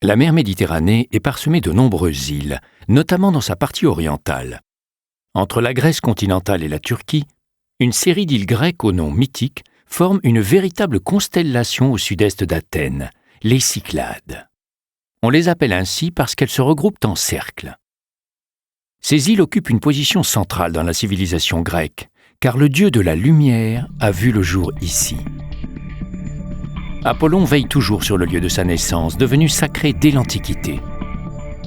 La mer Méditerranée est parsemée de nombreuses îles, notamment dans sa partie orientale. Entre la Grèce continentale et la Turquie, une série d'îles grecques au nom mythique forment une véritable constellation au sud-est d'Athènes, les Cyclades. On les appelle ainsi parce qu'elles se regroupent en cercles. Ces îles occupent une position centrale dans la civilisation grecque, car le dieu de la lumière a vu le jour ici. Apollon veille toujours sur le lieu de sa naissance, devenu sacré dès l'Antiquité.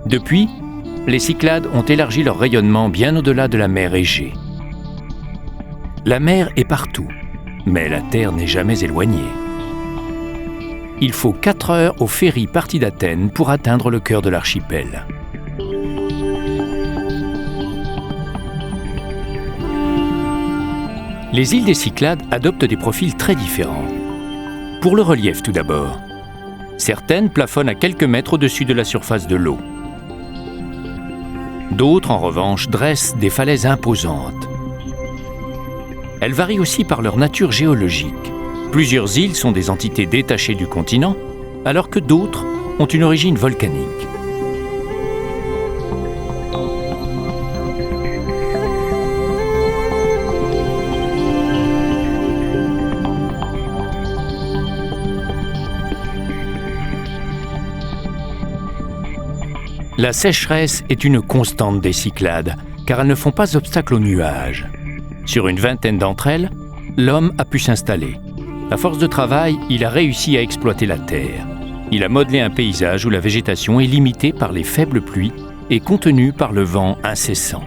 Depuis, les Cyclades ont élargi leur rayonnement bien au-delà de la mer Égée. La mer est partout, mais la terre n'est jamais éloignée. Il faut 4 heures au ferry parti d'Athènes pour atteindre le cœur de l'archipel. Les îles des Cyclades adoptent des profils très différents. Pour le relief tout d'abord. Certaines plafonnent à quelques mètres au-dessus de la surface de l'eau. D'autres, en revanche, dressent des falaises imposantes. Elles varient aussi par leur nature géologique. Plusieurs îles sont des entités détachées du continent, alors que d'autres ont une origine volcanique. La sécheresse est une constante des Cyclades, car elles ne font pas obstacle aux nuages. Sur une vingtaine d'entre elles, l'homme a pu s'installer. À force de travail, il a réussi à exploiter la terre. Il a modelé un paysage où la végétation est limitée par les faibles pluies et contenue par le vent incessant.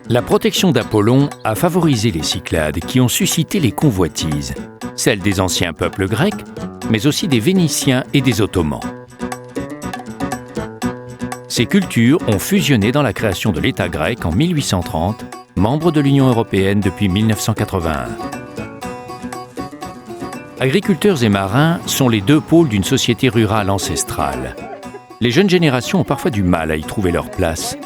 La protection d'Apollon a favorisé les Cyclades qui ont suscité les convoitises, celles des anciens peuples grecs, mais aussi des Vénitiens et des Ottomans. Ces cultures ont fusionné dans la création de l'État grec en 1830, membre de l'Union européenne depuis 1981. Agriculteurs et marins sont les deux pôles d'une société rurale ancestrale. Les jeunes générations ont parfois du mal à y trouver leur place.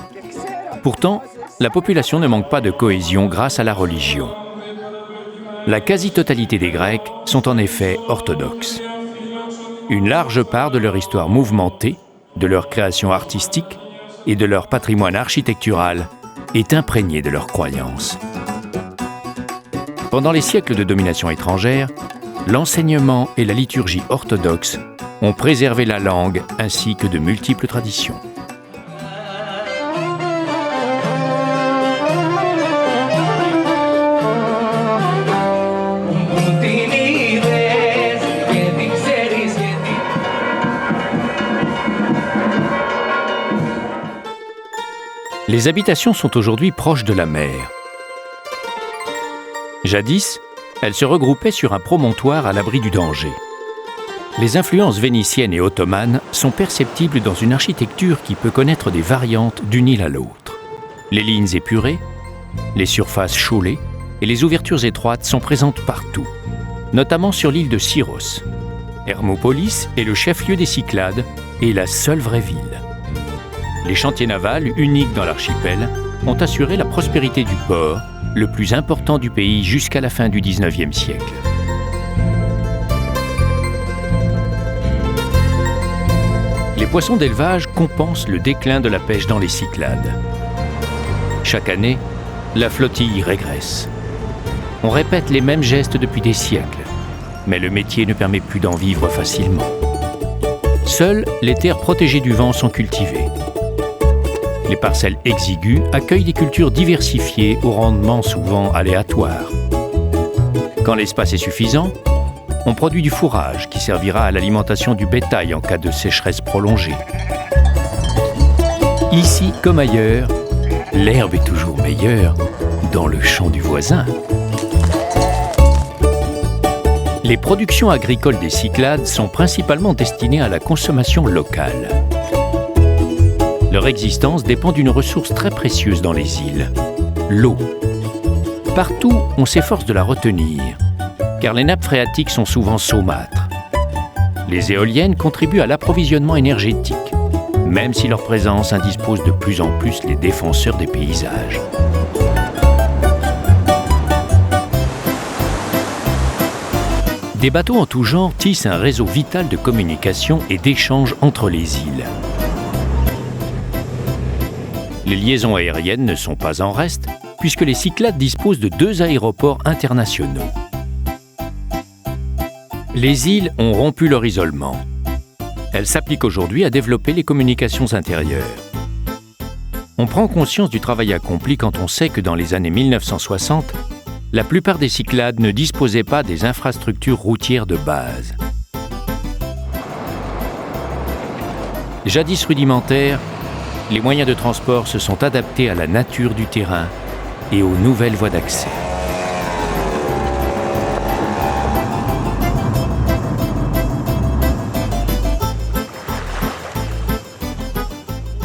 Pourtant, la population ne manque pas de cohésion grâce à la religion. La quasi-totalité des Grecs sont en effet orthodoxes. Une large part de leur histoire mouvementée, de leur création artistique et de leur patrimoine architectural est imprégnée de leurs croyances. Pendant les siècles de domination étrangère, l'enseignement et la liturgie orthodoxes ont préservé la langue ainsi que de multiples traditions. Les habitations sont aujourd'hui proches de la mer. Jadis, elles se regroupaient sur un promontoire à l'abri du danger. Les influences vénitiennes et ottomanes sont perceptibles dans une architecture qui peut connaître des variantes d'une île à l'autre. Les lignes épurées, les surfaces chaulées et les ouvertures étroites sont présentes partout, notamment sur l'île de Syros. Hermopolis est le chef-lieu des Cyclades et la seule vraie ville. Les chantiers navals, uniques dans l'archipel, ont assuré la prospérité du port, le plus important du pays jusqu'à la fin du XIXe siècle. Les poissons d'élevage compensent le déclin de la pêche dans les Cyclades. Chaque année, la flottille régresse. On répète les mêmes gestes depuis des siècles, mais le métier ne permet plus d'en vivre facilement. Seules les terres protégées du vent sont cultivées. Les parcelles exiguës accueillent des cultures diversifiées au rendement souvent aléatoire. Quand l'espace est suffisant, on produit du fourrage qui servira à l'alimentation du bétail en cas de sécheresse prolongée. Ici comme ailleurs, l'herbe est toujours meilleure dans le champ du voisin. Les productions agricoles des Cyclades sont principalement destinées à la consommation locale. Leur existence dépend d'une ressource très précieuse dans les îles, l'eau. Partout, on s'efforce de la retenir, car les nappes phréatiques sont souvent saumâtres. Les éoliennes contribuent à l'approvisionnement énergétique, même si leur présence indispose de plus en plus les défenseurs des paysages. Des bateaux en tout genre tissent un réseau vital de communication et d'échange entre les îles. Les liaisons aériennes ne sont pas en reste, puisque les Cyclades disposent de 2 aéroports internationaux. Les îles ont rompu leur isolement. Elles s'appliquent aujourd'hui à développer les communications intérieures. On prend conscience du travail accompli quand on sait que dans les années 1960, la plupart des Cyclades ne disposaient pas des infrastructures routières de base. Jadis rudimentaires, les moyens de transport se sont adaptés à la nature du terrain et aux nouvelles voies d'accès.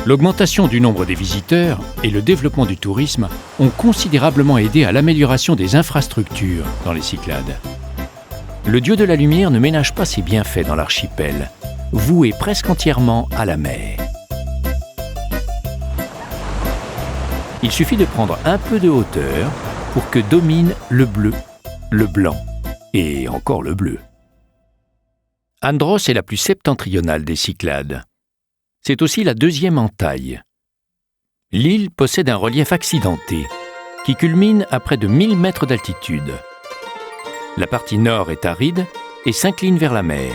L'augmentation du nombre des visiteurs et le développement du tourisme ont considérablement aidé à l'amélioration des infrastructures dans les Cyclades. Le dieu de la lumière ne ménage pas ses bienfaits dans l'archipel, voué presque entièrement à la mer. Il suffit de prendre un peu de hauteur pour que domine le bleu, le blanc et encore le bleu. Andros est la plus septentrionale des Cyclades. C'est aussi la 2e en taille. L'île possède un relief accidenté, qui culmine à près de 1000 mètres d'altitude. La partie nord est aride et s'incline vers la mer.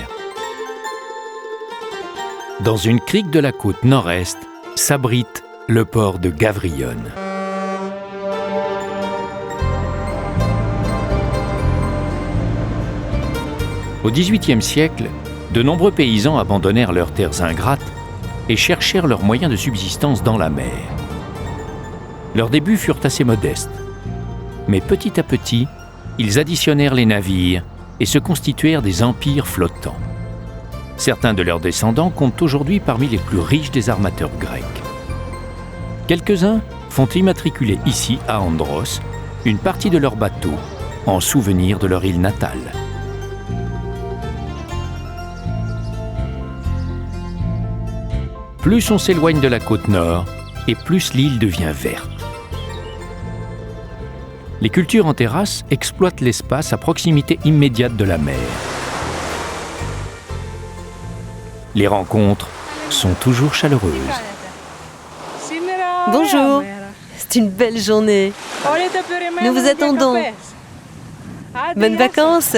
Dans une crique de la côte nord-est s'abrite le port de Gavrion. Au XVIIIe siècle, de nombreux paysans abandonnèrent leurs terres ingrates et cherchèrent leurs moyens de subsistance dans la mer. Leurs débuts furent assez modestes, mais petit à petit, ils additionnèrent les navires et se constituèrent des empires flottants. Certains de leurs descendants comptent aujourd'hui parmi les plus riches des armateurs grecs. Quelques-uns font immatriculer ici, à Andros, une partie de leurs bateaux, en souvenir de leur île natale. Plus on s'éloigne de la côte nord, et plus l'île devient verte. Les cultures en terrasse exploitent l'espace à proximité immédiate de la mer. Les rencontres sont toujours chaleureuses. Bonjour, c'est une belle journée. Nous vous attendons. Bonnes vacances.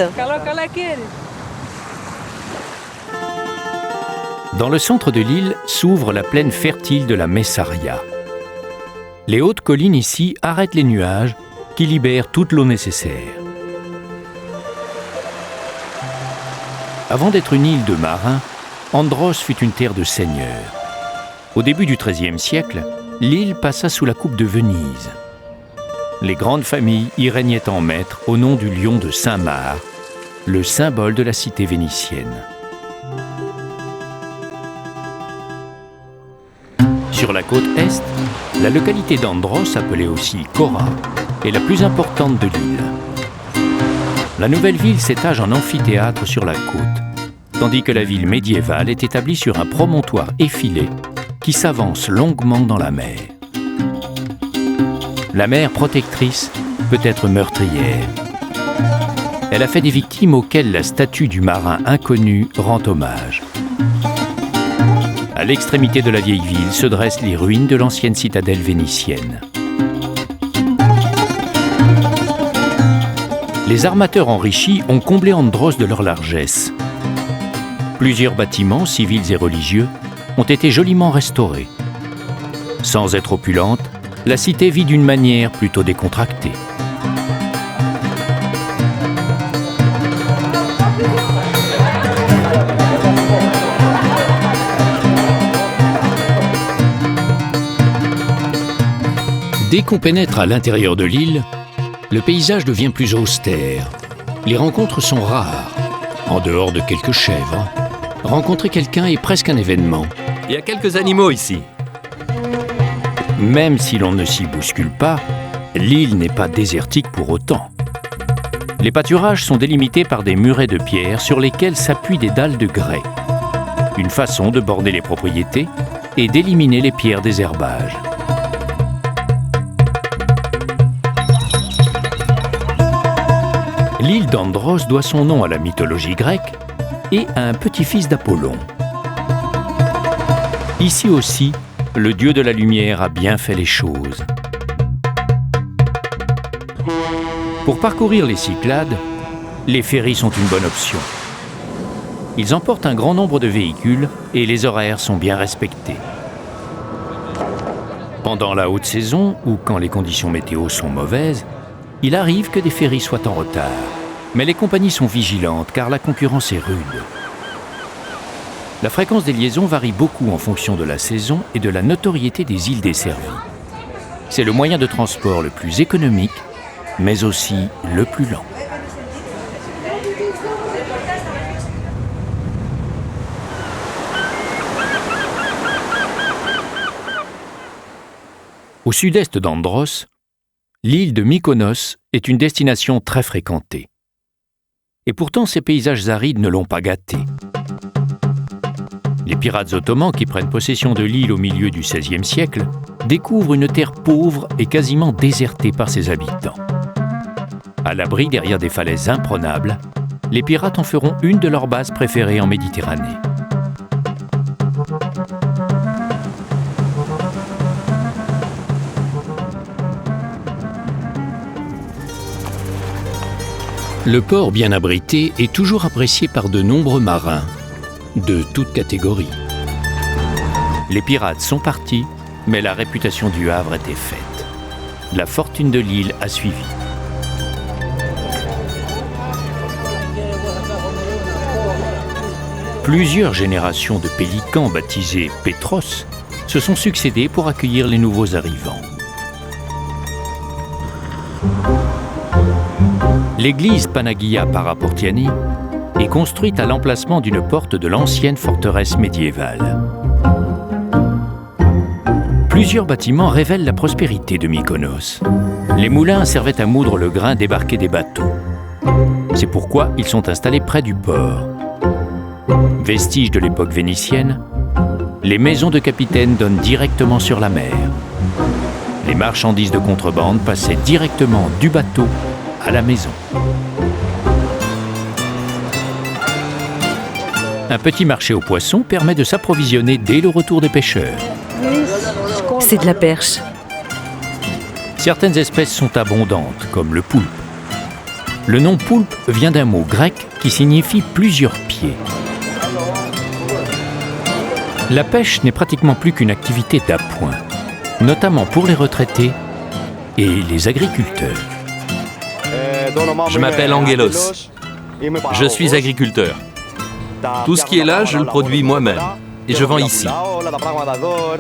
Dans le centre de l'île s'ouvre la plaine fertile de la Messaria. Les hautes collines ici arrêtent les nuages qui libèrent toute l'eau nécessaire. Avant d'être une île de marins, Andros fut une terre de seigneurs. Au début du XIIIe siècle, l'île passa sous la coupe de Venise. Les grandes familles y régnaient en maître au nom du lion de Saint-Marc, le symbole de la cité vénitienne. Sur la côte est, la localité d'Andros, appelée aussi Kora, est la plus importante de l'île. La nouvelle ville s'étage en amphithéâtre sur la côte, tandis que la ville médiévale est établie sur un promontoire effilé qui s'avance longuement dans la mer. La mer protectrice peut être meurtrière. Elle a fait des victimes auxquelles la statue du marin inconnu rend hommage. À l'extrémité de la vieille ville se dressent les ruines de l'ancienne citadelle vénitienne. Les armateurs enrichis ont comblé Andros de leur largesse. Plusieurs bâtiments, civils et religieux, ont été joliment restaurés. Sans être opulente, la cité vit d'une manière plutôt décontractée. Dès qu'on pénètre à l'intérieur de l'île, le paysage devient plus austère. Les rencontres sont rares. En dehors de quelques chèvres, rencontrer quelqu'un est presque un événement. Il y a quelques animaux ici. Même si l'on ne s'y bouscule pas, l'île n'est pas désertique pour autant. Les pâturages sont délimités par des murets de pierre sur lesquels s'appuient des dalles de grès. Une façon de border les propriétés et d'éliminer les pierres des herbages. L'île d'Andros doit son nom à la mythologie grecque et à un petit-fils d'Apollon. Ici aussi, le dieu de la lumière a bien fait les choses. Pour parcourir les Cyclades, les ferrys sont une bonne option. Ils emportent un grand nombre de véhicules et les horaires sont bien respectés. Pendant la haute saison, ou quand les conditions météo sont mauvaises, il arrive que des ferrys soient en retard. Mais les compagnies sont vigilantes car la concurrence est rude. La fréquence des liaisons varie beaucoup en fonction de la saison et de la notoriété des îles desservies. C'est le moyen de transport le plus économique, mais aussi le plus lent. Au sud-est d'Andros, l'île de Mykonos est une destination très fréquentée. Et pourtant, ces paysages arides ne l'ont pas gâté. Les pirates ottomans qui prennent possession de l'île au milieu du XVIe siècle découvrent une terre pauvre et quasiment désertée par ses habitants. À l'abri derrière des falaises imprenables, les pirates en feront une de leurs bases préférées en Méditerranée. Le port bien abrité est toujours apprécié par de nombreux marins, de toutes catégories. Les pirates sont partis, mais la réputation du Havre était faite. La fortune de l'île a suivi. Plusieurs générations de pélicans baptisés Pétros se sont succédées pour accueillir les nouveaux arrivants. L'église Panagia Paraportiani est construite à l'emplacement d'une porte de l'ancienne forteresse médiévale. Plusieurs bâtiments révèlent la prospérité de Mykonos. Les moulins servaient à moudre le grain débarqué des bateaux. C'est pourquoi ils sont installés près du port. Vestige de l'époque vénitienne, les maisons de capitaines donnent directement sur la mer. Les marchandises de contrebande passaient directement du bateau à la maison. Un petit marché aux poissons permet de s'approvisionner dès le retour des pêcheurs. C'est de la perche. Certaines espèces sont abondantes, comme le poulpe. Le nom poulpe vient d'un mot grec qui signifie plusieurs pieds. La pêche n'est pratiquement plus qu'une activité d'appoint, notamment pour les retraités et les agriculteurs. Je m'appelle Angelos. Je suis agriculteur. Tout ce qui est là, je le produis moi-même et je vends ici.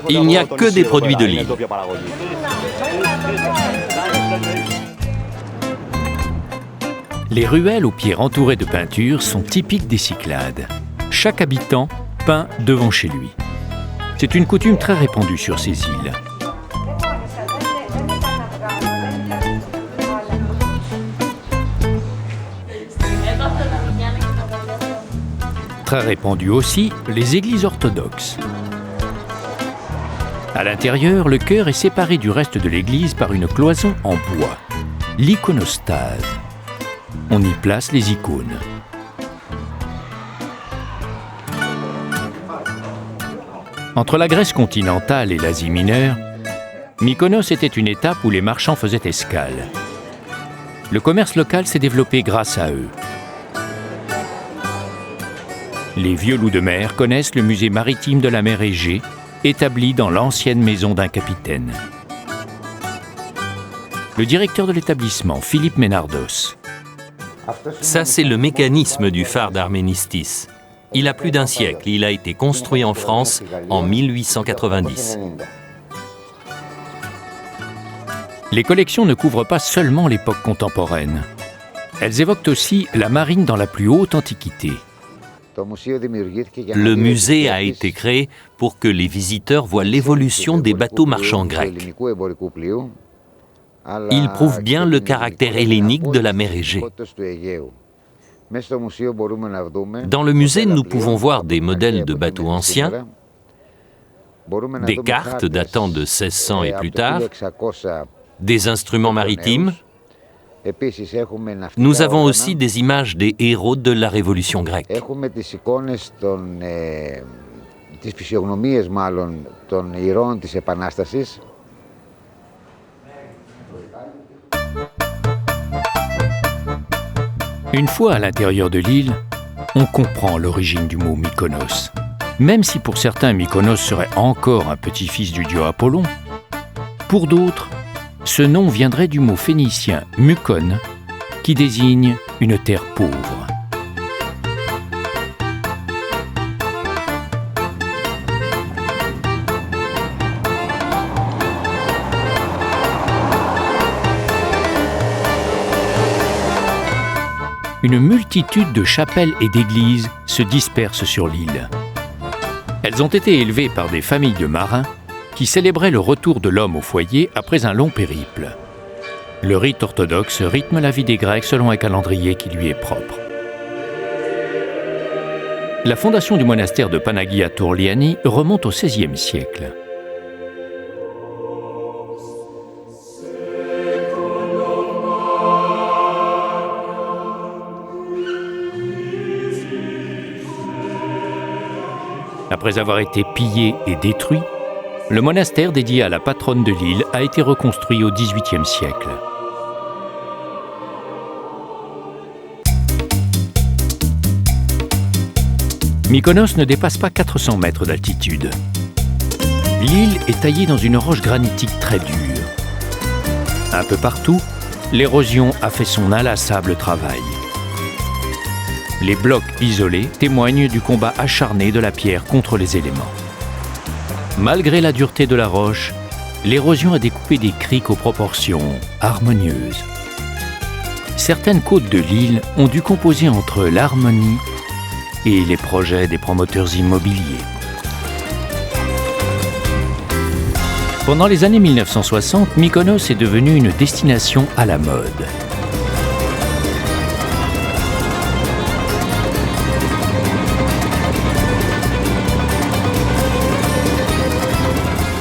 Il n'y a que des produits de l'île. Les ruelles aux pierres entourées de peintures sont typiques des Cyclades. Chaque habitant peint devant chez lui. C'est une coutume très répandue sur ces îles. Très répandues aussi les églises orthodoxes. À l'intérieur, le chœur est séparé du reste de l'église par une cloison en bois, l'iconostase. On y place les icônes. Entre la Grèce continentale et l'Asie mineure, Mykonos était une étape où les marchands faisaient escale. Le commerce local s'est développé grâce à eux. Les vieux loups de mer connaissent le musée maritime de la mer Égée, établi dans l'ancienne maison d'un capitaine. Le directeur de l'établissement, Philippe Ménardos. Ça, c'est le mécanisme du phare d'Arménistis. Il a plus d'un siècle. Il a été construit en France en 1890. Les collections ne couvrent pas seulement l'époque contemporaine. Elles évoquent aussi la marine dans la plus haute antiquité. Le musée a été créé pour que les visiteurs voient l'évolution des bateaux marchands grecs. Il prouve bien le caractère hellénique de la mer Égée. Dans le musée, nous pouvons voir des modèles de bateaux anciens, des cartes datant de 1600 et plus tard, des instruments maritimes, Nous avons aussi des images des héros de la Révolution grecque. Τις φυσιογνωμίες μάλλον των ηρώων της Επανάστασης. Une fois à l'intérieur de l'île, on comprend l'origine du mot Mykonos. Même si pour certains Mykonos serait encore un petit-fils du dieu Apollon, pour d'autres, ce nom viendrait du mot phénicien Mukon, qui désigne une terre pauvre. Une multitude de chapelles et d'églises se dispersent sur l'île. Elles ont été élevées par des familles de marins qui célébraient le retour de l'homme au foyer après un long périple. Le rite orthodoxe rythme la vie des Grecs selon un calendrier qui lui est propre. La fondation du monastère de Panagia Tourliani remonte au XVIe siècle. Après avoir été pillé et détruit, le monastère dédié à la patronne de l'île a été reconstruit au XVIIIe siècle. Mykonos ne dépasse pas 400 mètres d'altitude. L'île est taillée dans une roche granitique très dure. Un peu partout, l'érosion a fait son inlassable travail. Les blocs isolés témoignent du combat acharné de la pierre contre les éléments. Malgré la dureté de la roche, l'érosion a découpé des criques aux proportions harmonieuses. Certaines côtes de l'île ont dû composer entre l'harmonie et les projets des promoteurs immobiliers. Pendant les années 1960, Mykonos est devenue une destination à la mode.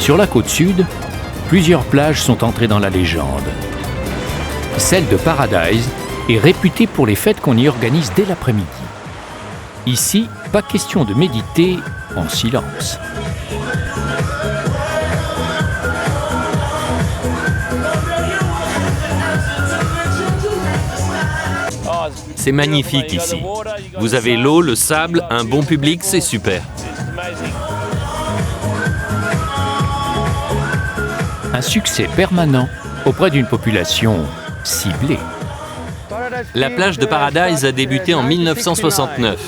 Sur la côte sud, plusieurs plages sont entrées dans la légende. Celle de Paradise est réputée pour les fêtes qu'on y organise dès l'après-midi. Ici, pas question de méditer en silence. C'est magnifique ici. Vous avez l'eau, le sable, un bon public, c'est super. Un succès permanent auprès d'une population ciblée. La plage de Paradise a débuté en 1969.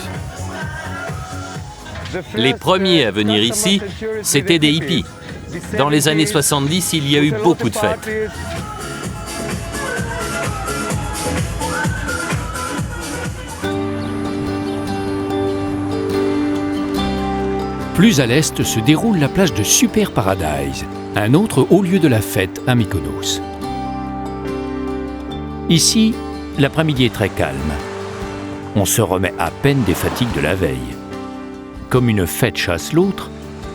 Les premiers à venir ici, c'étaient des hippies. Dans les années 70, il y a eu beaucoup de fêtes. Plus à l'est se déroule la plage de Super Paradise, un autre haut lieu de la fête à Mykonos. Ici, l'après-midi est très calme. On se remet à peine des fatigues de la veille. Comme une fête chasse l'autre,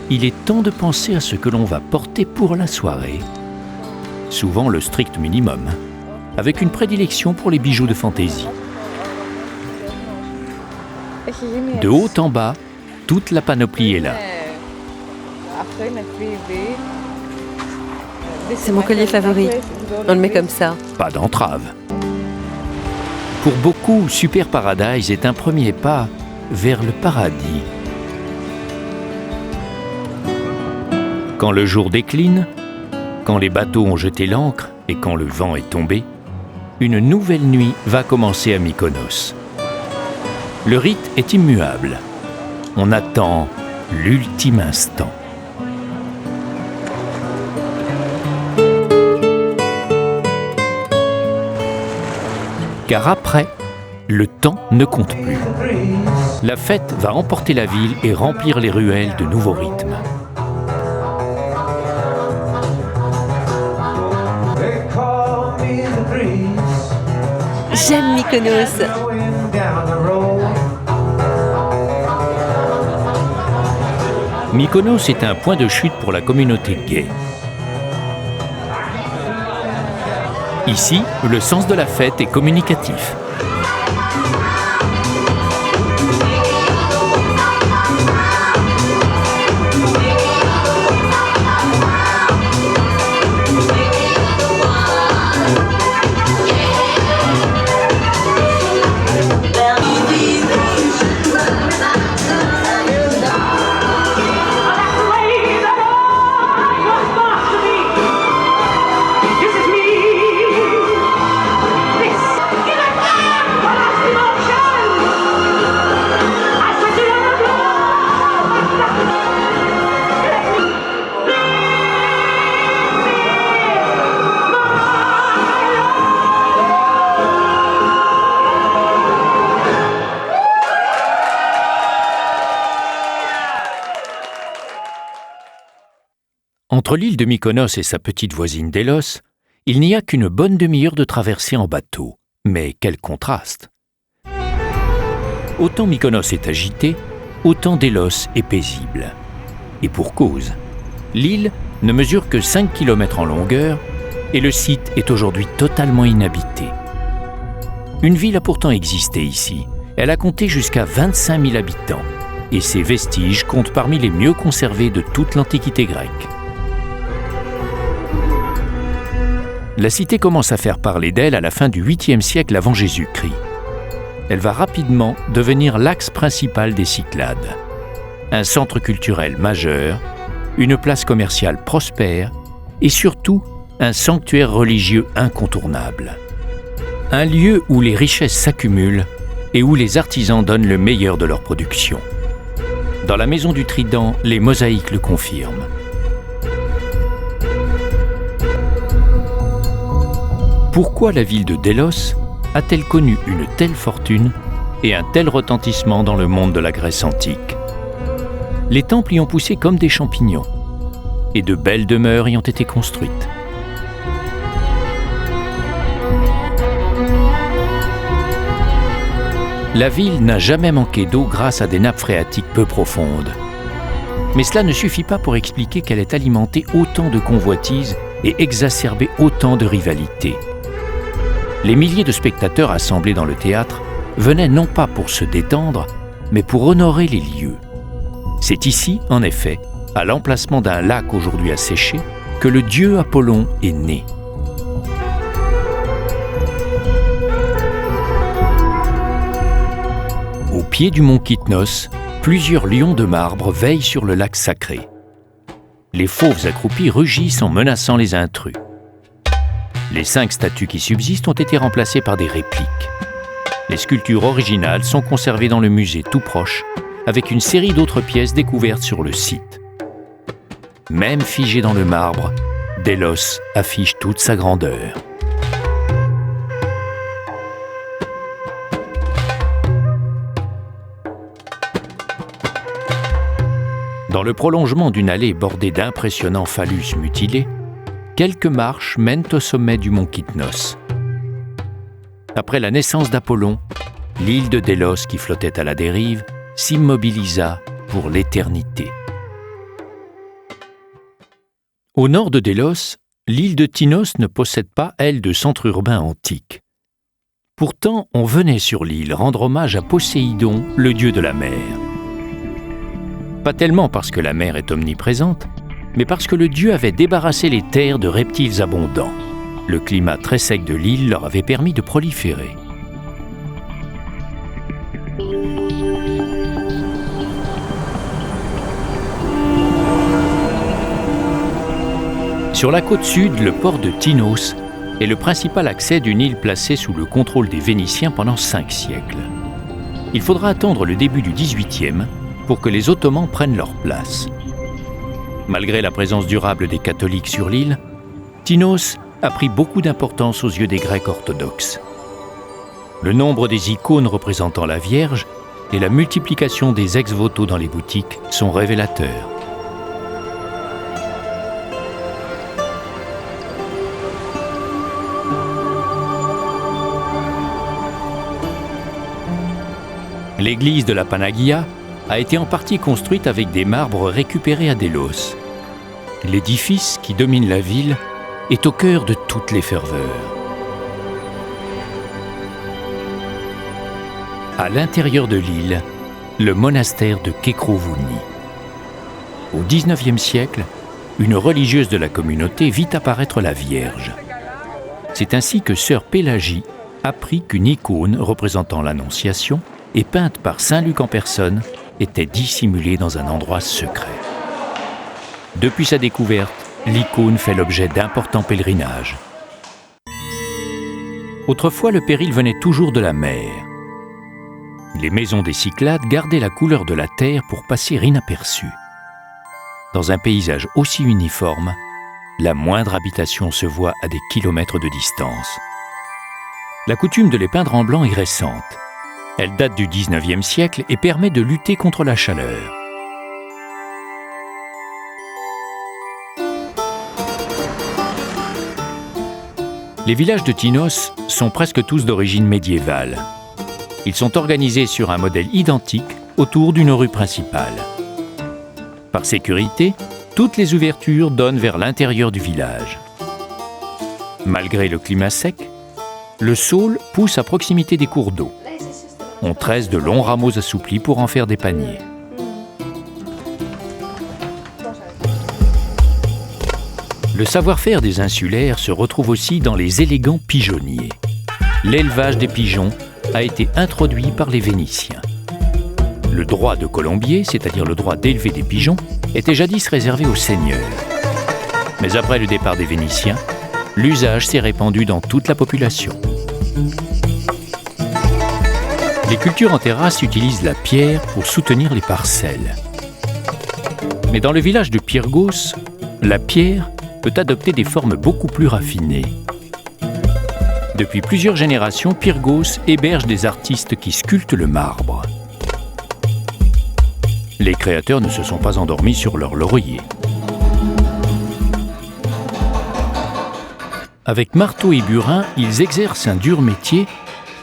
il est temps de penser à ce que l'on va porter pour la soirée. Souvent le strict minimum, avec une prédilection pour les bijoux de fantaisie. De haut en bas, toute la panoplie est là. C'est mon collier favori. On le met comme ça. Pas d'entrave. Pour beaucoup, Super Paradise est un premier pas vers le paradis. Quand le jour décline, quand les bateaux ont jeté l'ancre et quand le vent est tombé, une nouvelle nuit va commencer à Mykonos. Le rite est immuable. On attend l'ultime instant. Car après, le temps ne compte plus. La fête va emporter la ville et remplir les ruelles de nouveaux rythmes. J'aime Mykonos. Mykonos est un point de chute pour la communauté gay. Ici, le sens de la fête est communicatif. Entre l'île de Mykonos et sa petite voisine Délos, il n'y a qu'une bonne demi-heure de traversée en bateau. Mais quel contraste! Autant Mykonos est agité, autant Délos est paisible. Et pour cause. L'île ne mesure que 5 km en longueur et le site est aujourd'hui totalement inhabité. Une ville a pourtant existé ici. Elle a compté jusqu'à 25 000 habitants et ses vestiges comptent parmi les mieux conservés de toute l'Antiquité grecque. La cité commence à faire parler d'elle à la fin du 8e siècle avant Jésus-Christ. Elle va rapidement devenir l'axe principal des Cyclades. Un centre culturel majeur, une place commerciale prospère et surtout un sanctuaire religieux incontournable. Un lieu où les richesses s'accumulent et où les artisans donnent le meilleur de leur production. Dans la maison du Trident, les mosaïques le confirment. Pourquoi la ville de Délos a-t-elle connu une telle fortune et un tel retentissement dans le monde de la Grèce antique? Les temples y ont poussé comme des champignons et de belles demeures y ont été construites. La ville n'a jamais manqué d'eau grâce à des nappes phréatiques peu profondes. Mais cela ne suffit pas pour expliquer qu'elle ait alimenté autant de convoitises et exacerbé autant de rivalités. Les milliers de spectateurs assemblés dans le théâtre venaient non pas pour se détendre, mais pour honorer les lieux. C'est ici, en effet, à l'emplacement d'un lac aujourd'hui asséché, que le dieu Apollon est né. Au pied du mont Kytnos, plusieurs lions de marbre veillent sur le lac sacré. Les fauves accroupis rugissent en menaçant les intrus. Les 5 statues qui subsistent ont été remplacées par des répliques. Les sculptures originales sont conservées dans le musée tout proche, avec une série d'autres pièces découvertes sur le site. Même figée dans le marbre, Délos affiche toute sa grandeur. Dans le prolongement d'une allée bordée d'impressionnants phallus mutilés, quelques marches mènent au sommet du mont Kytnos. Après la naissance d'Apollon, l'île de Délos qui flottait à la dérive s'immobilisa pour l'éternité. Au nord de Délos, l'île de Tinos ne possède pas, elle, de centre urbain antique. Pourtant, on venait sur l'île rendre hommage à Poséidon, le dieu de la mer. Pas tellement parce que la mer est omniprésente, mais parce que le dieu avait débarrassé les terres de reptiles abondants. Le climat très sec de l'île leur avait permis de proliférer. Sur la côte sud, le port de Tinos est le principal accès d'une île placée sous le contrôle des Vénitiens pendant 5 siècles. Il faudra attendre le début du XVIIIe pour que les Ottomans prennent leur place. Malgré la présence durable des catholiques sur l'île, Tinos a pris beaucoup d'importance aux yeux des Grecs orthodoxes. Le nombre des icônes représentant la Vierge et la multiplication des ex-voto dans les boutiques sont révélateurs. L'église de la Panagia a été en partie construite avec des marbres récupérés à Délos. L'édifice qui domine la ville est au cœur de toutes les ferveurs. À l'intérieur de l'île, le monastère de Kekrovouni. Au XIXe siècle, une religieuse de la communauté vit apparaître la Vierge. C'est ainsi que sœur Pélagie apprit qu'une icône représentant l'Annonciation et peinte par saint Luc en personne était dissimulée dans un endroit secret. Depuis sa découverte, l'icône fait l'objet d'importants pèlerinages. Autrefois, le péril venait toujours de la mer. Les maisons des Cyclades gardaient la couleur de la terre pour passer inaperçues. Dans un paysage aussi uniforme, la moindre habitation se voit à des kilomètres de distance. La coutume de les peindre en blanc est récente. Elle date du XIXe siècle et permet de lutter contre la chaleur. Les villages de Tinos sont presque tous d'origine médiévale. Ils sont organisés sur un modèle identique autour d'une rue principale. Par sécurité, toutes les ouvertures donnent vers l'intérieur du village. Malgré le climat sec, le saule pousse à proximité des cours d'eau. On tresse de longs rameaux assouplis pour en faire des paniers. Le savoir-faire des insulaires se retrouve aussi dans les élégants pigeonniers. L'élevage des pigeons a été introduit par les Vénitiens. Le droit de colombier, c'est-à-dire le droit d'élever des pigeons, était jadis réservé aux seigneurs. Mais après le départ des Vénitiens, l'usage s'est répandu dans toute la population. Les cultures en terrasse utilisent la pierre pour soutenir les parcelles. Mais dans le village de Pyrgos, la pierre peut adopter des formes beaucoup plus raffinées. Depuis plusieurs générations, Pyrgos héberge des artistes qui sculptent le marbre. Les créateurs ne se sont pas endormis sur leur laurier. Avec marteau et burin, ils exercent un dur métier,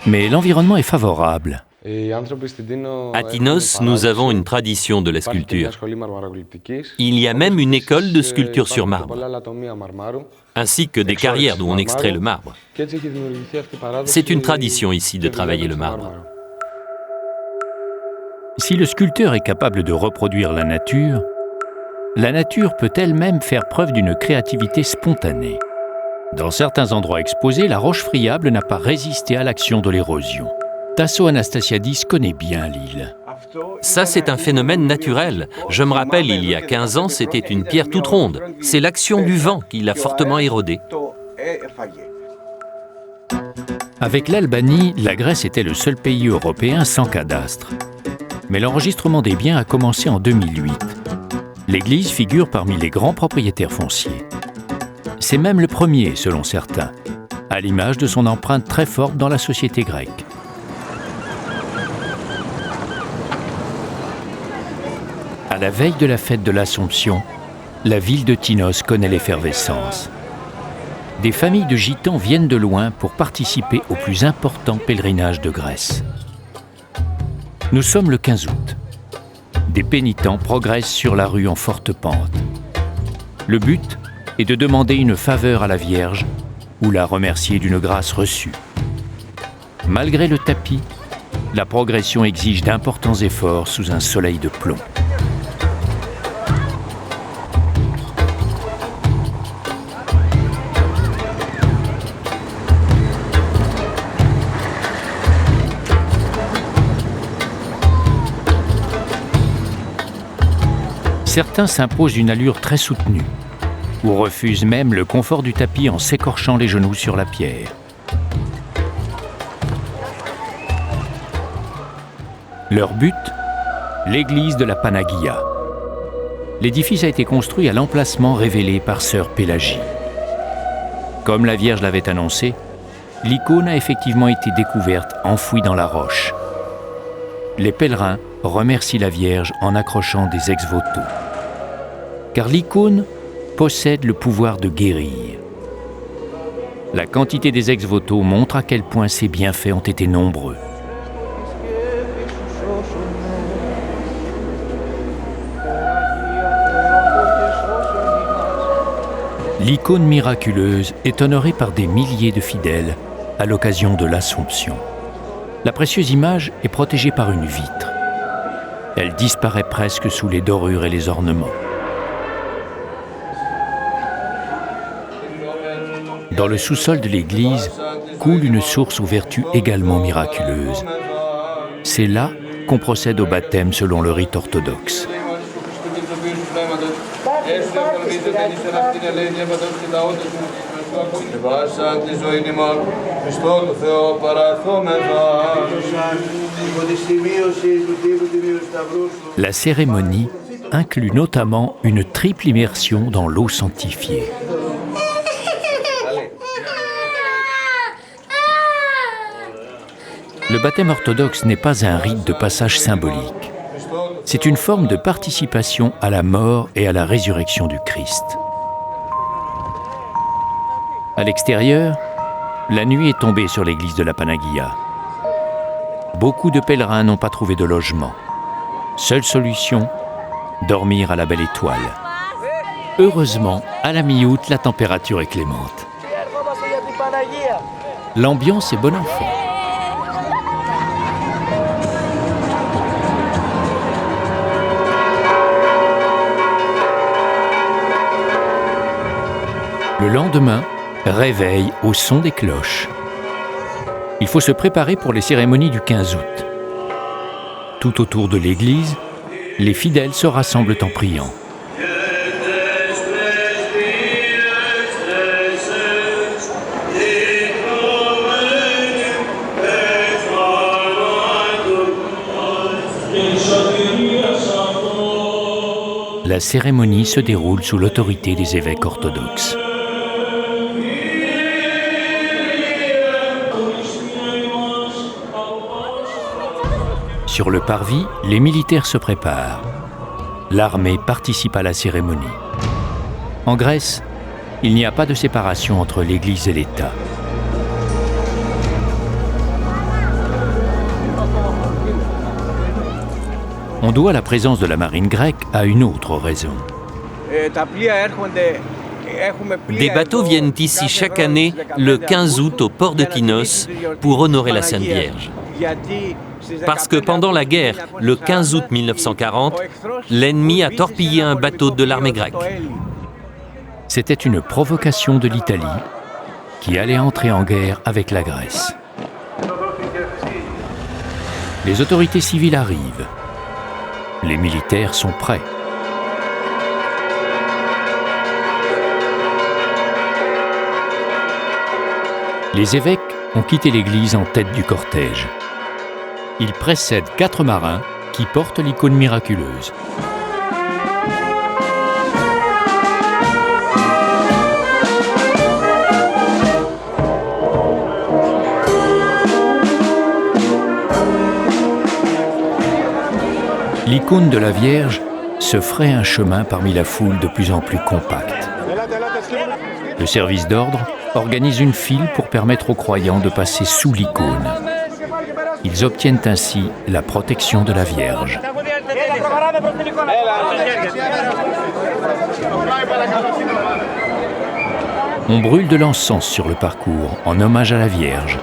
mais l'environnement est favorable. À Tinos, nous avons une tradition de la sculpture. Il y a même une école de sculpture sur marbre, ainsi que des carrières d'où on extrait le marbre. C'est une tradition ici de travailler le marbre. Si le sculpteur est capable de reproduire la nature peut elle-même faire preuve d'une créativité spontanée. Dans certains endroits exposés, la roche friable n'a pas résisté à l'action de l'érosion. Tasso Anastasiadis connaît bien l'île. Ça, c'est un phénomène naturel. Je me rappelle, il y a 15 ans, c'était une pierre toute ronde. C'est l'action du vent qui l'a fortement érodée. Avec l'Albanie, la Grèce était le seul pays européen sans cadastre. Mais l'enregistrement des biens a commencé en 2008. L'église figure parmi les grands propriétaires fonciers. C'est même le premier, selon certains, à l'image de son empreinte très forte dans la société grecque. À la veille de la fête de l'Assomption, la ville de Tinos connaît l'effervescence. Des familles de gitans viennent de loin pour participer au plus important pèlerinage de Grèce. Nous sommes le 15 août. Des pénitents progressent sur la rue en forte pente. Le but est de demander une faveur à la Vierge ou la remercier d'une grâce reçue. Malgré le tapis, la progression exige d'importants efforts sous un soleil de plomb. Certains s'imposent une allure très soutenue, ou refusent même le confort du tapis en s'écorchant les genoux sur la pierre. Leur but, l'église de la Panagia. L'édifice a été construit à l'emplacement révélé par sœur Pélagie. Comme la Vierge l'avait annoncé, l'icône a effectivement été découverte enfouie dans la roche. Les pèlerins remercient la Vierge en accrochant des ex-voto. Car l'icône possède le pouvoir de guérir. La quantité des ex-voto montre à quel point ses bienfaits ont été nombreux. L'icône miraculeuse est honorée par des milliers de fidèles à l'occasion de l'Assomption. La précieuse image est protégée par une vitre. Elle disparaît presque sous les dorures et les ornements. Dans le sous-sol de l'église coule une source aux vertus également miraculeuses. C'est là qu'on procède au baptême selon le rite orthodoxe. La cérémonie inclut notamment une triple immersion dans l'eau sanctifiée. Le baptême orthodoxe n'est pas un rite de passage symbolique. C'est une forme de participation à la mort et à la résurrection du Christ. À l'extérieur, la nuit est tombée sur l'église de la Panagia. Beaucoup de pèlerins n'ont pas trouvé de logement. Seule solution, dormir à la belle étoile. Heureusement, à la mi-août, la température est clémente. L'ambiance est bon enfant. Le lendemain, réveil au son des cloches. Il faut se préparer pour les cérémonies du 15 août. Tout autour de l'église, les fidèles se rassemblent en priant. La cérémonie se déroule sous l'autorité des évêques orthodoxes. Sur le parvis, les militaires se préparent. L'armée participe à la cérémonie. En Grèce, il n'y a pas de séparation entre l'Église et l'État. On doit la présence de la marine grecque à une autre raison. Des bateaux viennent ici chaque année le 15 août au port de Tinos pour honorer la Sainte Vierge. Parce que pendant la guerre, le 15 août 1940, l'ennemi a torpillé un bateau de l'armée grecque. C'était une provocation de l'Italie qui allait entrer en guerre avec la Grèce. Les autorités civiles arrivent. Les militaires sont prêts. Les évêques ont quitté l'église en tête du cortège. Ils précèdent 4 marins qui portent l'icône miraculeuse. L'icône de la Vierge se fraye un chemin parmi la foule de plus en plus compacte. Le service d'ordre organise une file pour permettre aux croyants de passer sous l'icône. Ils obtiennent ainsi la protection de la Vierge. On brûle de l'encens sur le parcours en hommage à la Vierge.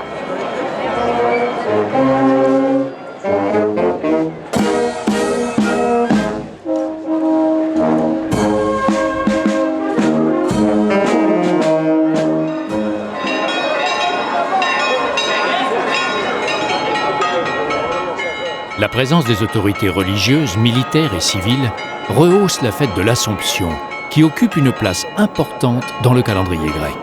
La présence des autorités religieuses, militaires et civiles rehausse la fête de l'Assomption, qui occupe une place importante dans le calendrier grec.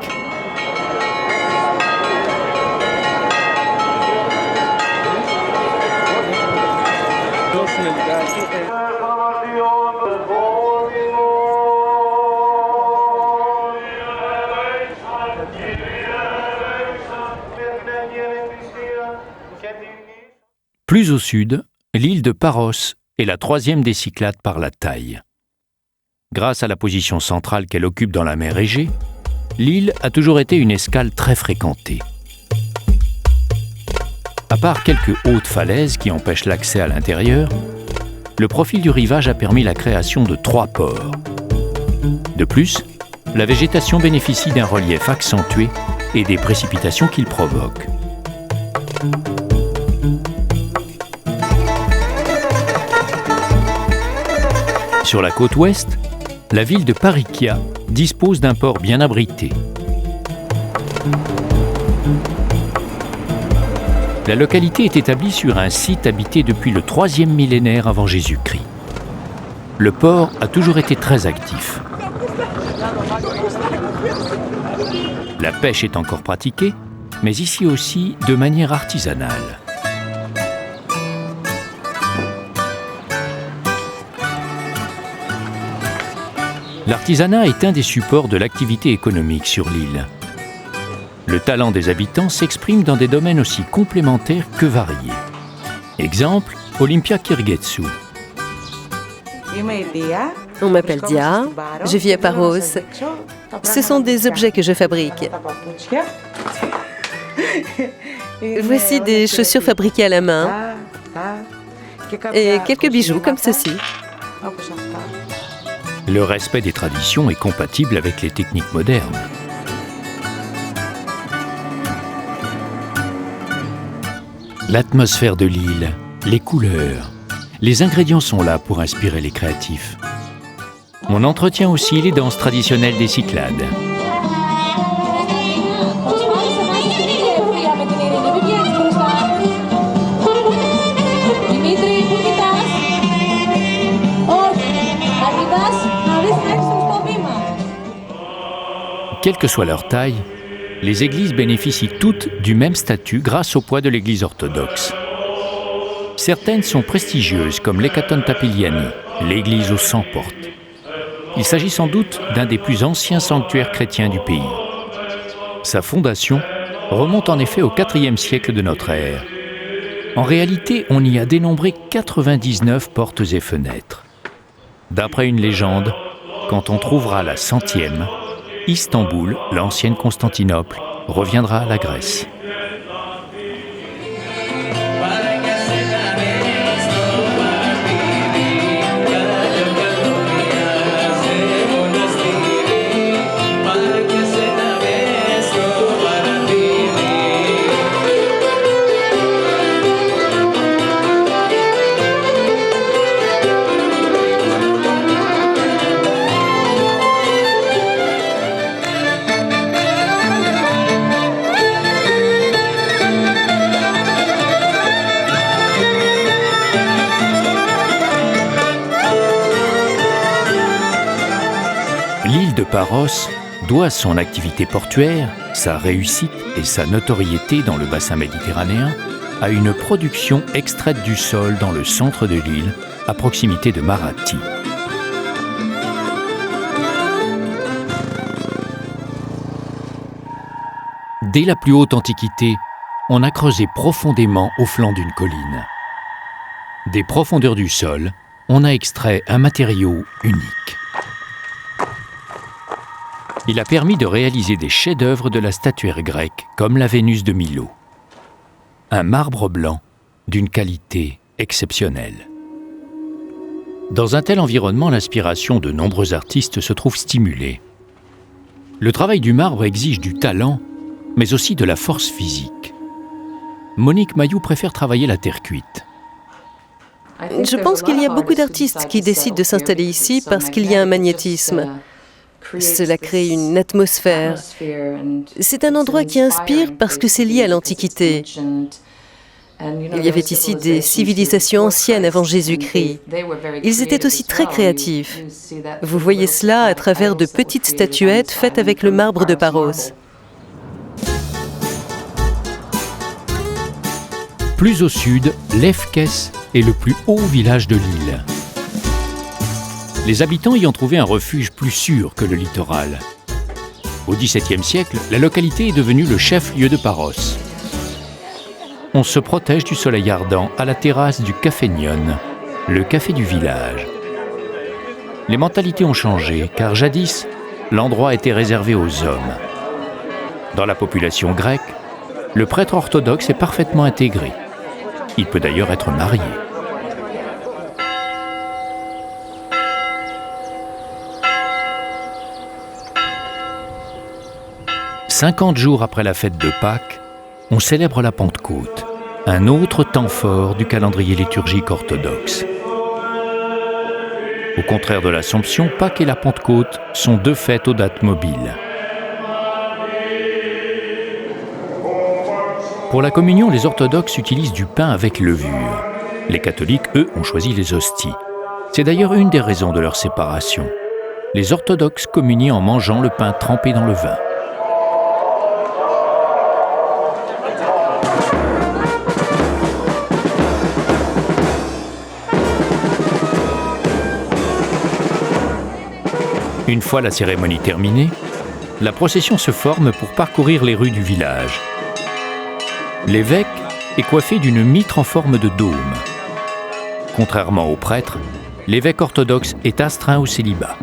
Plus au sud, l'île de Paros est la 3e des Cyclades par la taille. Grâce à la position centrale qu'elle occupe dans la mer Égée, l'île a toujours été une escale très fréquentée. À part quelques hautes falaises qui empêchent l'accès à l'intérieur, le profil du rivage a permis la création de 3 ports. De plus, la végétation bénéficie d'un relief accentué et des précipitations qu'il provoque. Sur la côte ouest, la ville de Parikia dispose d'un port bien abrité. La localité est établie sur un site habité depuis le 3e millénaire avant Jésus-Christ. Le port a toujours été très actif. La pêche est encore pratiquée, mais ici aussi de manière artisanale. L'artisanat est un des supports de l'activité économique sur l'île. Le talent des habitants s'exprime dans des domaines aussi complémentaires que variés. Exemple, Olympia Kirgetsu. On m'appelle Dia, je vis à Paros. Ce sont des objets que je fabrique. Voici des chaussures fabriquées à la main et quelques bijoux comme ceci. Le respect des traditions est compatible avec les techniques modernes. L'atmosphère de l'île, les couleurs, les ingrédients sont là pour inspirer les créatifs. On entretient aussi les danses traditionnelles des Cyclades. Quelle que soit leur taille, les églises bénéficient toutes du même statut grâce au poids de l'église orthodoxe. Certaines sont prestigieuses comme l'Hécaton Tapiliani, l'église aux 100 portes. Il s'agit sans doute d'un des plus anciens sanctuaires chrétiens du pays. Sa fondation remonte en effet au IVe siècle de notre ère. En réalité, on y a dénombré 99 portes et fenêtres. D'après une légende, quand on trouvera la 100e, Istanbul, l'ancienne Constantinople, reviendra à la Grèce. L'île de Paros doit son activité portuaire, sa réussite et sa notoriété dans le bassin méditerranéen à une production extraite du sol dans le centre de l'île, à proximité de Marathi. Dès la plus haute antiquité, on a creusé profondément au flanc d'une colline. Des profondeurs du sol, on a extrait un matériau unique. Il a permis de réaliser des chefs-d'œuvre de la statuaire grecque, comme la Vénus de Milo. Un marbre blanc d'une qualité exceptionnelle. Dans un tel environnement, l'inspiration de nombreux artistes se trouve stimulée. Le travail du marbre exige du talent, mais aussi de la force physique. Monique Mayou préfère travailler la terre cuite. Je pense qu'il y a beaucoup d'artistes qui décident de s'installer ici parce qu'il y a un magnétisme. Cela crée une atmosphère. C'est un endroit qui inspire parce que c'est lié à l'Antiquité. Il y avait ici des civilisations anciennes avant Jésus-Christ. Ils étaient aussi très créatifs. Vous voyez cela à travers de petites statuettes faites avec le marbre de Paros. Plus au sud, Lefkes est le plus haut village de l'île. Les habitants y ont trouvé un refuge plus sûr que le littoral. Au XVIIe siècle, la localité est devenue le chef-lieu de Paros. On se protège du soleil ardent à la terrasse du Café Nyon, le café du village. Les mentalités ont changé, car jadis, l'endroit était réservé aux hommes. Dans la population grecque, le prêtre orthodoxe est parfaitement intégré. Il peut d'ailleurs être marié. « 50 jours après la fête de Pâques, on célèbre la Pentecôte, un autre temps fort du calendrier liturgique orthodoxe. Au contraire de l'Assomption, Pâques et la Pentecôte sont deux fêtes aux dates mobiles. Pour la communion, les orthodoxes utilisent du pain avec levure. Les catholiques, eux, ont choisi les hosties. C'est d'ailleurs une des raisons de leur séparation. Les orthodoxes communient en mangeant le pain trempé dans le vin. Une fois la cérémonie terminée, la procession se forme pour parcourir les rues du village. L'évêque est coiffé d'une mitre en forme de dôme. Contrairement aux prêtres, l'évêque orthodoxe est astreint au célibat.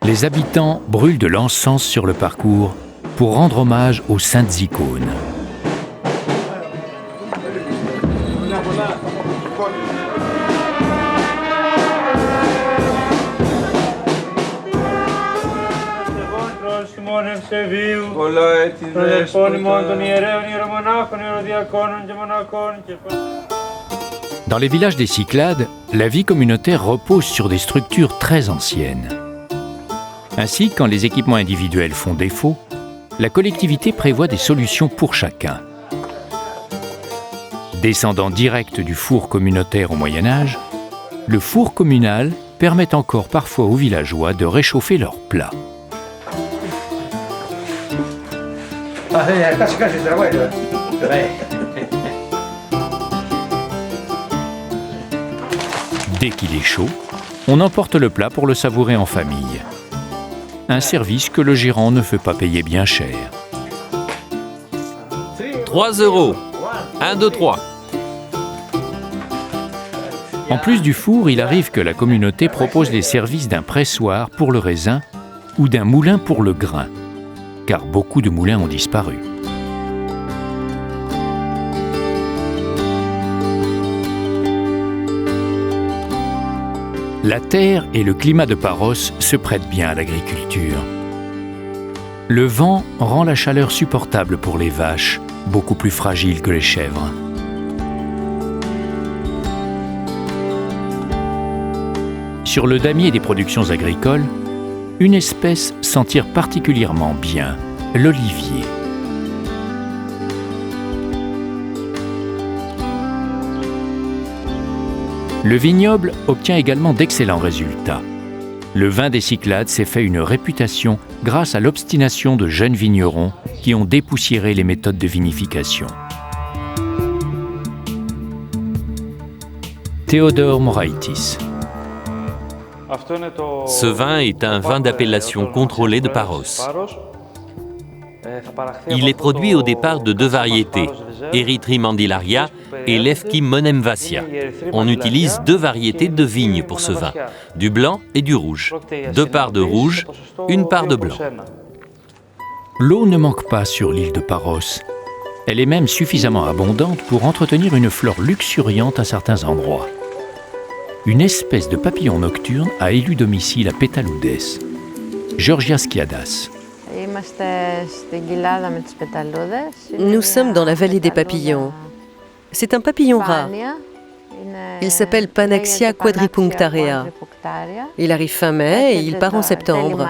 Les habitants brûlent de l'encens sur le parcours pour rendre hommage aux saintes icônes. Dans les villages des Cyclades, la vie communautaire repose sur des structures très anciennes. Ainsi, quand les équipements individuels font défaut, la collectivité prévoit des solutions pour chacun. Descendant direct du four communautaire au Moyen-Âge, le four communal permet encore parfois aux villageois de réchauffer leurs plats. Dès qu'il est chaud, on emporte le plat pour le savourer en famille. Un service que le gérant ne fait pas payer bien cher. 3 €. 1, 2, 3. En plus du four, il arrive que la communauté propose les services d'un pressoir pour le raisin ou d'un moulin pour le grain, car beaucoup de moulins ont disparu. La terre et le climat de Paros se prêtent bien à l'agriculture. Le vent rend la chaleur supportable pour les vaches, beaucoup plus fragiles que les chèvres. Sur le damier des productions agricoles, une espèce s'en tire particulièrement bien, l'olivier. Le vignoble obtient également d'excellents résultats. Le vin des Cyclades s'est fait une réputation grâce à l'obstination de jeunes vignerons qui ont dépoussiéré les méthodes de vinification. Théodore Moraitis. Ce vin est un vin d'appellation contrôlée de Paros. Il est produit au départ de 2 variétés, Erythrine mandilaria et Levki monemvasia. On utilise 2 variétés de vignes pour ce vin, du blanc et du rouge. 2 parts de rouge, 1 part de blanc. L'eau ne manque pas sur l'île de Paros. Elle est même suffisamment abondante pour entretenir une flore luxuriante à certains endroits. Une espèce de papillon nocturne a élu domicile à Pétaloudes, Georgia skiadas. Nous sommes dans la vallée des papillons. C'est un papillon rare. Il s'appelle Panaxia quadripunctarea. Il arrive fin mai et il part en septembre.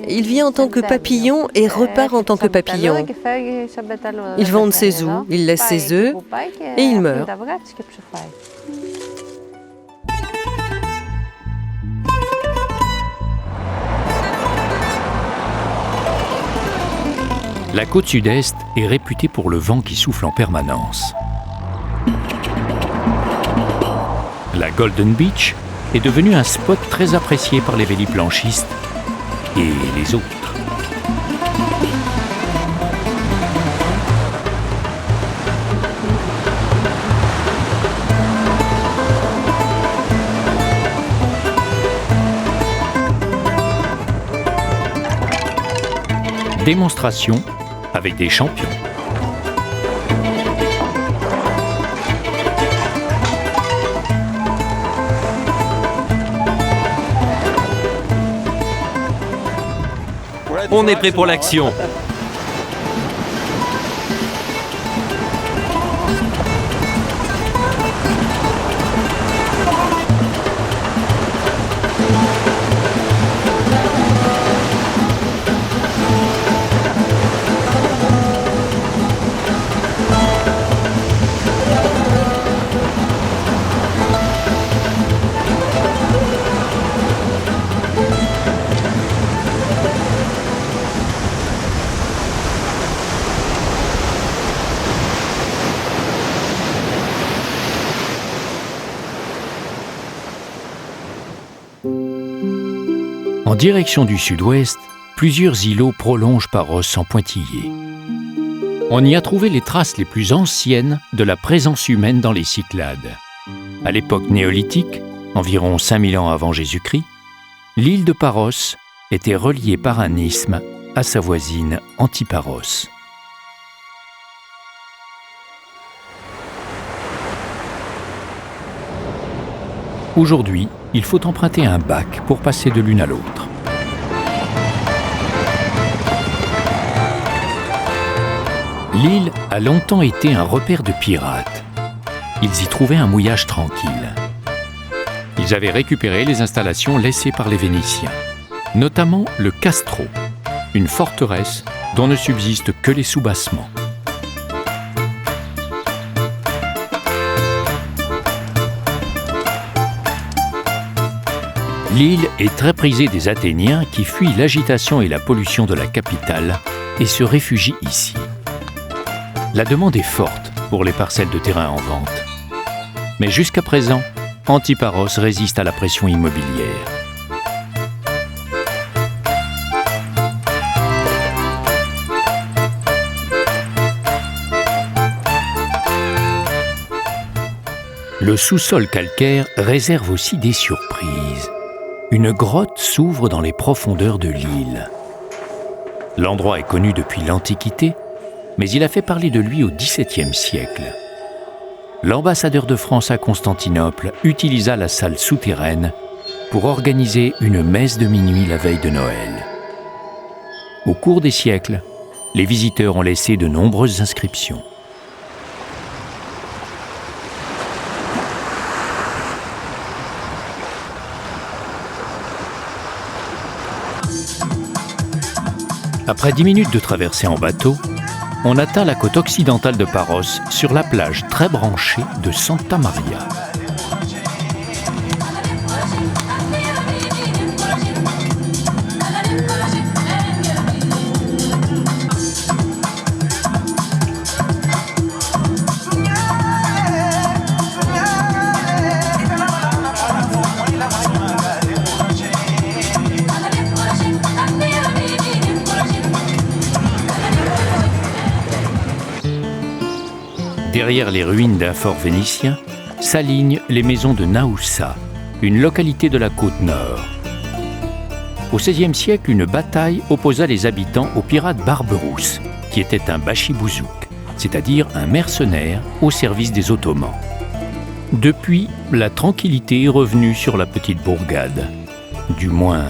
Il vient en tant que papillon et repart en tant que papillon. Il vend ses ous, il laisse ses œufs et il meurt. La côte sud-est est réputée pour le vent qui souffle en permanence. La Golden Beach est devenue un spot très apprécié par les véliplanchistes et les autres. Démonstration avec des champions. On est prêt pour l'action. En direction du sud-ouest, plusieurs îlots prolongent Paros en pointillés. On y a trouvé les traces les plus anciennes de la présence humaine dans les Cyclades. À l'époque néolithique, environ 5000 ans avant Jésus-Christ, l'île de Paros était reliée par un isthme à sa voisine Antiparos. Aujourd'hui, il faut emprunter un bac pour passer de l'une à l'autre. L'île a longtemps été un repère de pirates. Ils y trouvaient un mouillage tranquille. Ils avaient récupéré les installations laissées par les Vénitiens, notamment le Castro, une forteresse dont ne subsistent que les soubassements. L'île est très prisée des Athéniens qui fuient l'agitation et la pollution de la capitale et se réfugient ici. La demande est forte pour les parcelles de terrain en vente. Mais jusqu'à présent, Antiparos résiste à la pression immobilière. Le sous-sol calcaire réserve aussi des surprises. Une grotte s'ouvre dans les profondeurs de l'île. L'endroit est connu depuis l'Antiquité, mais il a fait parler de lui au XVIIe siècle. L'ambassadeur de France à Constantinople utilisa la salle souterraine pour organiser une messe de minuit la veille de Noël. Au cours des siècles, les visiteurs ont laissé de nombreuses inscriptions. Après 10 minutes de traversée en bateau, on atteint la côte occidentale de Paros sur la plage très branchée de Santa Maria. Derrière les ruines d'un fort vénitien, s'alignent les maisons de Naoussa, une localité de la côte nord. Au XVIe siècle, une bataille opposa les habitants au pirate Barberousse, qui était un bachibouzouk, c'est-à-dire un mercenaire au service des Ottomans. Depuis, la tranquillité est revenue sur la petite bourgade, du moins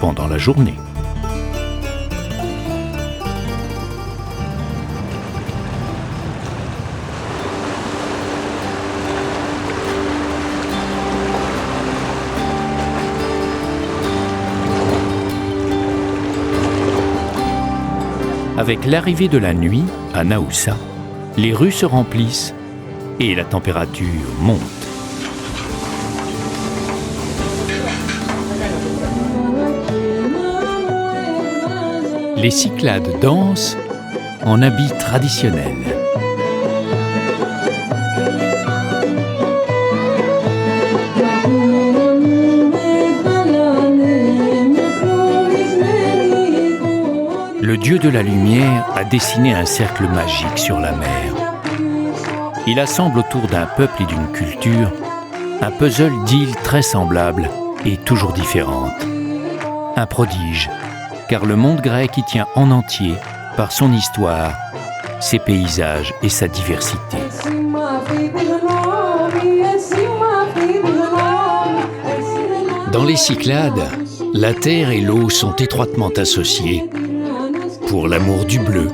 pendant la journée. Avec l'arrivée de la nuit, à Naoussa, les rues se remplissent et la température monte. Les Cyclades dansent en habits traditionnels. Le dieu de la lumière a dessiné un cercle magique sur la mer. Il assemble autour d'un peuple et d'une culture un puzzle d'îles très semblables et toujours différentes. Un prodige, car le monde grec y tient en entier par son histoire, ses paysages et sa diversité. Dans les Cyclades, la terre et l'eau sont étroitement associées pour l'amour du bleu.